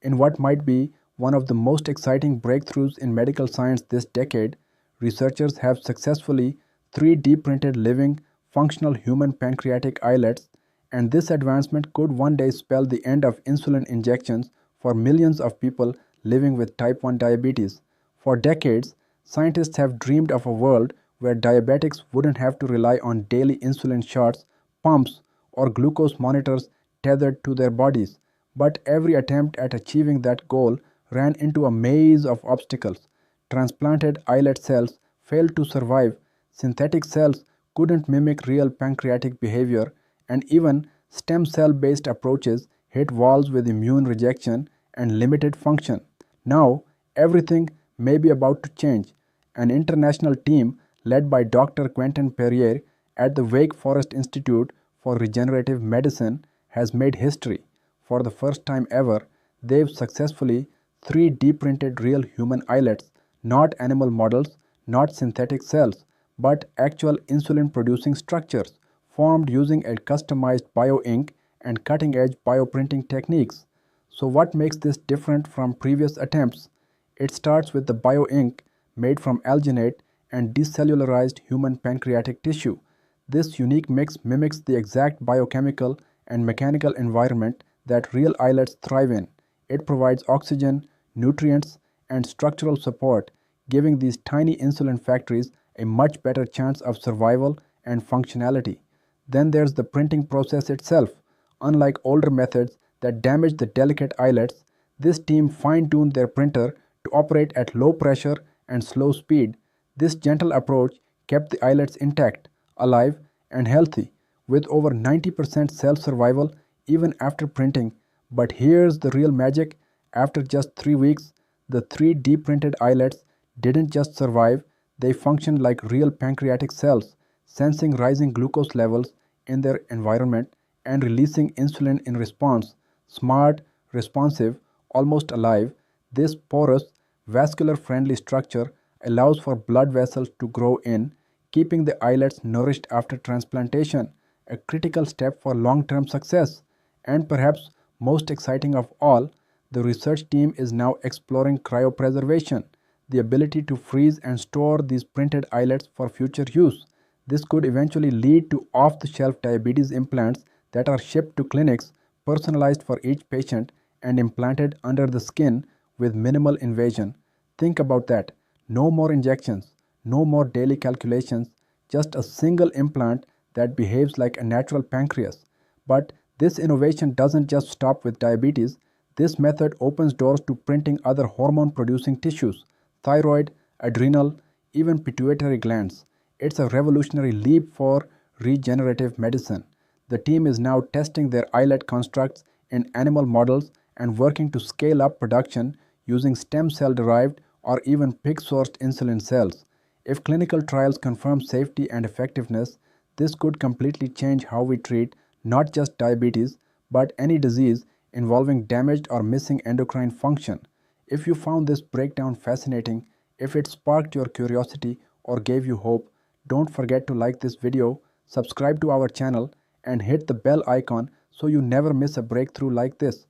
In what might be one of the most exciting breakthroughs in medical science this decade, researchers have successfully 3D printed living, functional human pancreatic islets, and this advancement could one day spell the end of insulin injections for millions of people living with type 1 diabetes. For decades, scientists have dreamed of a world where diabetics wouldn't have to rely on daily insulin shots, pumps, or glucose monitors tethered to their bodies. But every attempt at achieving that goal ran into a maze of obstacles. Transplanted islet cells failed to survive, synthetic cells couldn't mimic real pancreatic behavior, and even stem cell based approaches hit walls with immune rejection and limited function. Now, everything may be about to change. An international team led by Dr. Quentin Perrier at the Wake Forest Institute for Regenerative Medicine has made history. For the first time ever, they've successfully 3D printed real human islets, not animal models, not synthetic cells, but actual insulin producing structures formed using a customized bioink and cutting edge bioprinting techniques. So, what makes this different from previous attempts? It starts with the bioink made from alginate and decellularized human pancreatic tissue. This unique mix mimics the exact biochemical and mechanical environment that real islets thrive in. It provides oxygen, nutrients, and structural support, giving these tiny insulin factories a much better chance of survival and functionality. Then there's the printing process itself. Unlike older methods that damage the delicate islets, this team fine-tuned their printer to operate at low pressure and slow speed. This gentle approach kept the islets intact, alive, and healthy, with over 90% cell survival even after printing. But here's the real magic: after just 3 weeks, the 3D printed islets didn't just survive, they functioned like real pancreatic cells, sensing rising glucose levels in their environment and releasing insulin in response. Smart, responsive, almost alive, this porous, vascular friendly structure allows for blood vessels to grow in, keeping the islets nourished after transplantation, a critical step for long term success. And perhaps most exciting of all, the research team is now exploring cryopreservation, the ability to freeze and store these printed islets for future use. This could eventually lead to off the shelf diabetes implants that are shipped to clinics, personalized for each patient, and implanted under the skin with minimal invasion. Think about that. No more injections, no more daily calculations, just a single implant that behaves like a natural pancreas. But this innovation doesn't just stop with diabetes. This method opens doors to printing other hormone producing tissues: thyroid, adrenal, even pituitary glands. It's a revolutionary leap for regenerative medicine. The team is now testing their islet constructs in animal models and working to scale up production using stem cell derived or even pig sourced insulin cells. If clinical trials confirm safety and effectiveness, this could completely change how we treat not just diabetes, but any disease involving damaged or missing endocrine function. If you found this breakdown fascinating, if it sparked your curiosity or gave you hope, don't forget to like this video, subscribe to our channel, and hit the bell icon so you never miss a breakthrough like this.